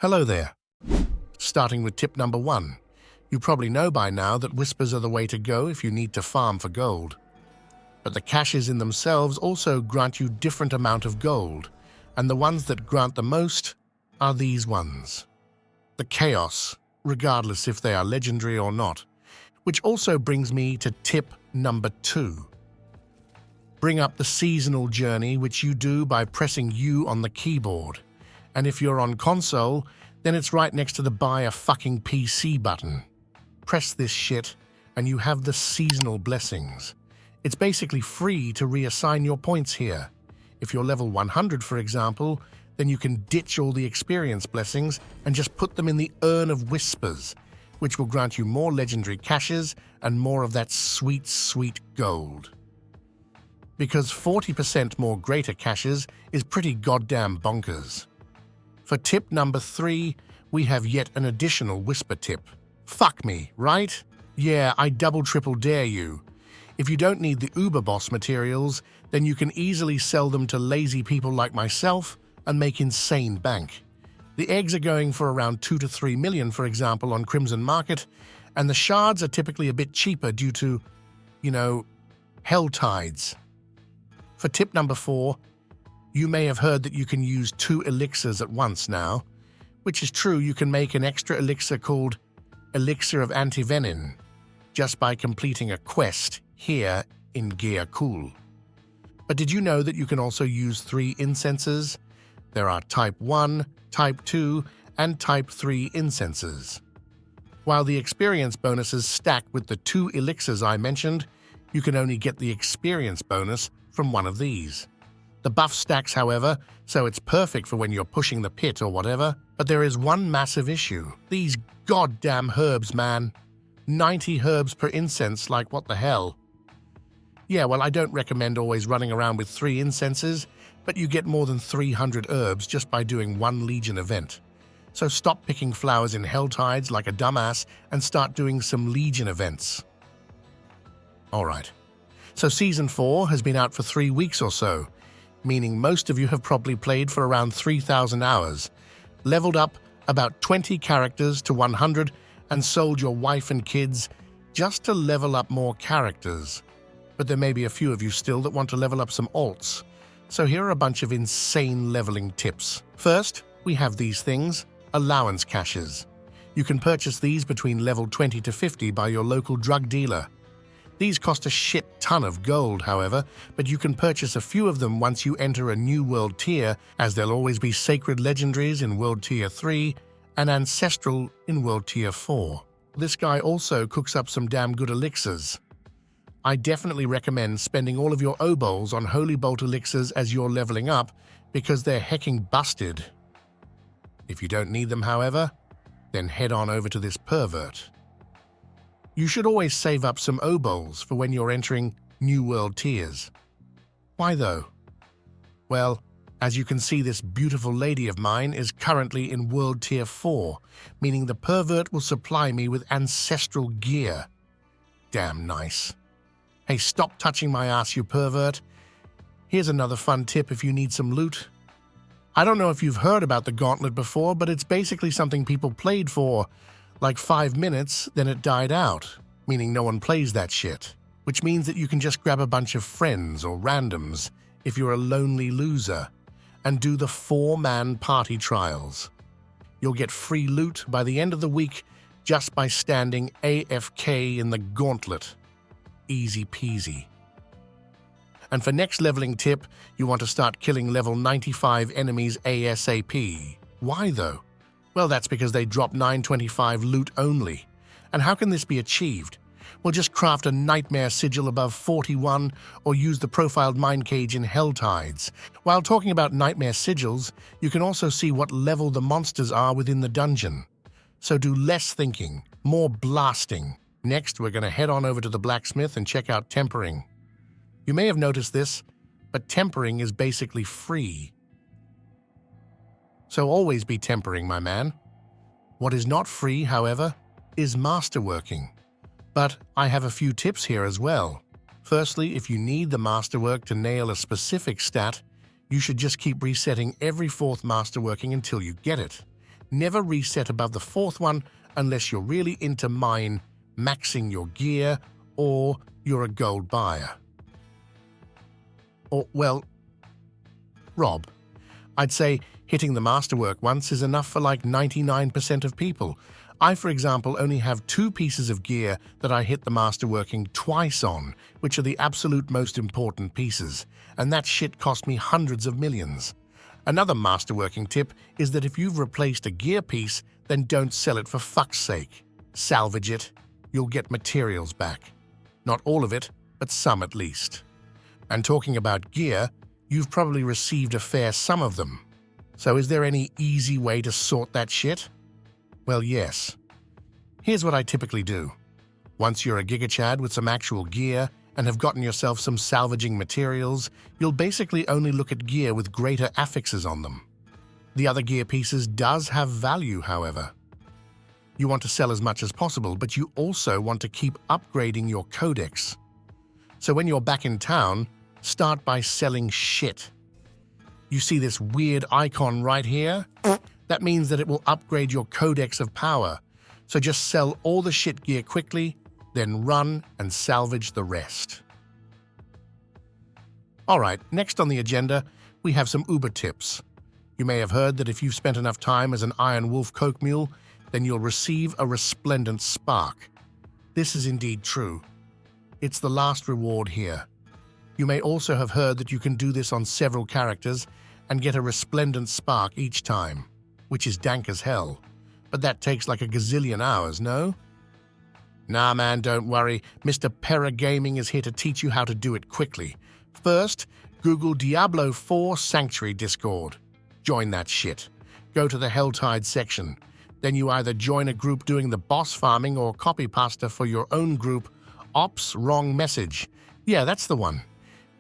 Hello there. Starting with tip number 1. You probably know by now that whispers are the way to go if you need to farm for gold. But the caches in themselves also grant you different amount of gold, and the ones that grant the most are these ones. The Chaos, regardless if they are legendary or not, which also brings me to tip number 2. Bring up the seasonal journey, which you do by pressing U on the keyboard. And if you're on console, then it's right next to the buy a fucking PC button. Press this shit, and you have the seasonal blessings. It's basically free to reassign your points here. If you're level 100, for example, then you can ditch all the experience blessings and just put them in the Urn of Whispers, which will grant you more legendary caches and more of that sweet, sweet gold. Because 40% more greater caches is pretty goddamn bonkers. For tip number 3, we have yet an additional whisper tip. Fuck me, right? Yeah, I double-triple dare you. If you don't need the Uber Boss materials, then you can easily sell them to lazy people like myself and make insane bank. The eggs are going for around 2 to 3 million, for example, on Crimson Market, and the shards are typically a bit cheaper due to, hell tides. For tip number 4, you may have heard that you can use 2 elixirs at once now, which is true. You can make an extra elixir called Elixir of Antivenin just by completing a quest here in Gear Cool. But did you know that you can also use 3 incenses? There are Type 1, Type 2, and Type 3 incenses. While the experience bonuses stack with the 2 elixirs I mentioned, you can only get the experience bonus from one of these. The buff stacks, however, so it's perfect for when you're pushing the pit or whatever, but there is one massive issue. These goddamn herbs, man. 90 herbs per incense, like what the hell? Yeah, well, I don't recommend always running around with 3 incenses, but you get more than 300 herbs just by doing 1 Legion event. So stop picking flowers in Hell Tides like a dumbass and start doing some Legion events. Alright, so Season 4 has been out for 3 weeks or so, meaning most of you have probably played for around 3,000 hours, leveled up about 20 characters to 100, and sold your wife and kids just to level up more characters. But there may be a few of you still that want to level up some alts, so here are a bunch of insane leveling tips. First, we have these things, allowance caches. You can purchase these between level 20 to 50 by your local drug dealer. These cost a shit ton of gold, however, but you can purchase a few of them once you enter a new world tier, as there'll always be sacred legendaries in world tier 3 and ancestral in world tier 4. This guy also cooks up some damn good elixirs. I definitely recommend spending all of your obols on Holy Bolt elixirs as you're leveling up, because they're hecking busted. If you don't need them, however, then head on over to this pervert. You should always save up some obols for when you're entering New World tiers. Why though? Well, as you can see, this beautiful lady of mine is currently in World Tier 4, meaning the pervert will supply me with ancestral gear. Damn nice. Hey, stop touching my ass, you pervert. Here's another fun tip if you need some loot. I don't know if you've heard about the Gauntlet before, but it's basically something people played for like 5 minutes, then it died out, meaning no one plays that shit, which means that you can just grab a bunch of friends or randoms if you're a lonely loser and do the 4-man party trials. You'll get free loot by the end of the week just by standing AFK in the Gauntlet. Easy peasy. And for next leveling tip, you want to start killing level 95 enemies ASAP. Why though? Well, that's because they drop 925 loot only. And how can this be achieved? Well, just craft a Nightmare Sigil above 41 or use the profiled Mind Cage in Hell Tides. While talking about Nightmare Sigils, you can also see what level the monsters are within the dungeon. So do less thinking, more blasting. Next, we're going to head on over to the blacksmith and check out tempering. You may have noticed this, but tempering is basically free. So always be tempering, my man. What is not free, however, is masterworking. But I have a few tips here as well. Firstly, if you need the masterwork to nail a specific stat, you should just keep resetting every 4th masterworking until you get it. Never reset above the fourth one unless you're really into maxing your gear or you're a gold buyer. Or, well, Rob, I'd say hitting the masterwork once is enough for like 99% of people. I, for example, only have 2 pieces of gear that I hit the masterworking twice on, which are the absolute most important pieces, and that shit cost me hundreds of millions. Another masterworking tip is that if you've replaced a gear piece, then don't sell it for fuck's sake. Salvage it. You'll get materials back. Not all of it, but some at least. And talking about gear, you've probably received a fair sum of them. So is there any easy way to sort that shit? Well, yes. Here's what I typically do. Once you're a gigachad with some actual gear and have gotten yourself some salvaging materials, you'll basically only look at gear with greater affixes on them. The other gear pieces does have value, however. You want to sell as much as possible, but you also want to keep upgrading your codex. So when you're back in town, start by selling shit. You see this weird icon right here? That means that it will upgrade your codex of power. So just sell all the shit gear quickly, then run and salvage the rest. Alright, next on the agenda, we have some Uber tips. You may have heard that if you've spent enough time as an Iron Wolf Coke Mule, then you'll receive a resplendent spark. This is indeed true. It's the last reward here. You may also have heard that you can do this on several characters and get a resplendent spark each time, which is dank as hell. But that takes like a gazillion hours, no? Nah man, don't worry. Mr. Pera Gaming is here to teach you how to do it quickly. First, Google Diablo 4 Sanctuary Discord. Join that shit. Go to the Helltide section. Then you either join a group doing the boss farming or copy pasta for your own group. Ops, wrong message. Yeah, that's the one.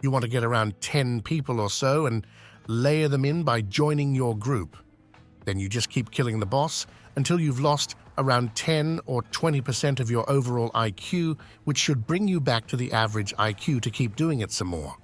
You want to get around 10 people or so and layer them in by joining your group. Then you just keep killing the boss until you've lost around 10 or 20% of your overall IQ, which should bring you back to the average IQ to keep doing it some more.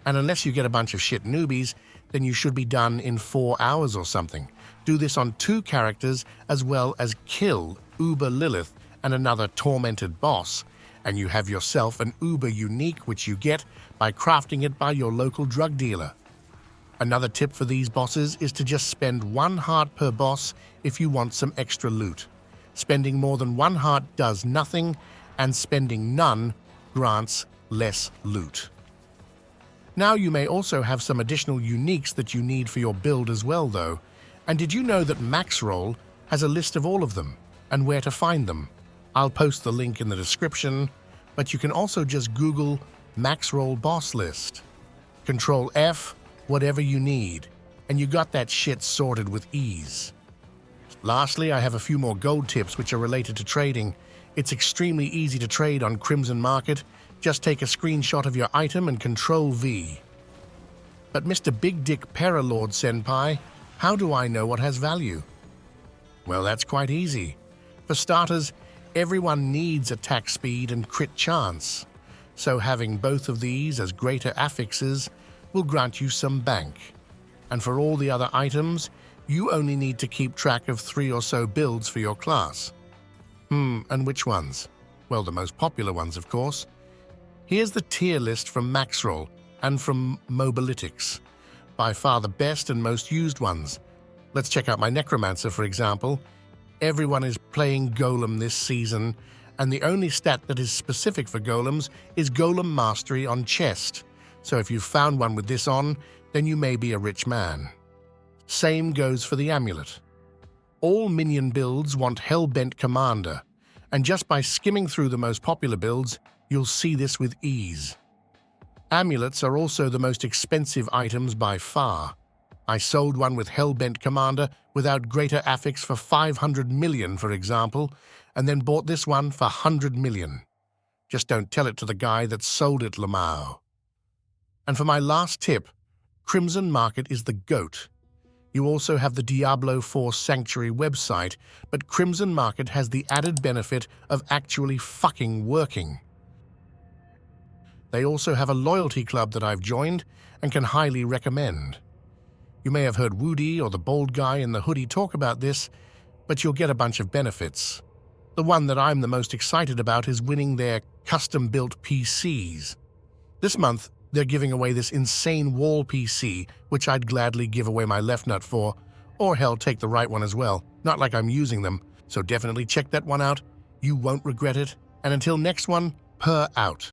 And unless you get a bunch of shit newbies, then you should be done in 4 hours or something. Do this on 2 characters as well as kill Uber Lilith and another tormented boss, and you have yourself an Uber unique which you get by crafting it by your local drug dealer. Another tip for these bosses is to just spend 1 heart per boss if you want some extra loot. Spending more than 1 heart does nothing, and spending none grants less loot. Now you may also have some additional uniques that you need for your build as well though. And did you know that Maxroll has a list of all of them and where to find them? I'll post the link in the description, but you can also just Google Maxroll boss list. Control F, whatever you need, and you got that shit sorted with ease. Lastly, I have a few more gold tips which are related to trading. It's extremely easy to trade on Crimson Market. Just take a screenshot of your item and Control V. But Mr. Big Dick Paralord Senpai, how do I know what has value? Well, that's quite easy. For starters, everyone needs attack speed and crit chance. So having both of these as greater affixes will grant you some bank. And for all the other items, you only need to keep track of 3 or so builds for your class. And which ones? Well, the most popular ones, of course. Here's the tier list from Maxroll and from Mobalytics. By far the best and most used ones. Let's check out my Necromancer, for example. Everyone is playing Golem this season, and the only stat that is specific for Golems is Golem Mastery on Chest. So if you've found one with this on, then you may be a rich man. Same goes for the Amulet. All minion builds want Hellbent Commander, and just by skimming through the most popular builds, you'll see this with ease. Amulets are also the most expensive items by far. I sold one with Hellbent Commander without greater affix for 500 million, for example, and then bought this one for 100 million. Just don't tell it to the guy that sold it, Lamau. And for my last tip, Crimson Market is the GOAT. You also have the Diablo 4 Sanctuary website, but Crimson Market has the added benefit of actually fucking working. They also have a loyalty club that I've joined and can highly recommend. You may have heard Woody or the bald guy in the hoodie talk about this, but you'll get a bunch of benefits. The one that I'm the most excited about is winning their custom-built PCs. This month, they're giving away this insane wall PC, which I'd gladly give away my left nut for, or hell, take the right one as well. Not like I'm using them, so definitely check that one out. You won't regret it. And until next one, per out.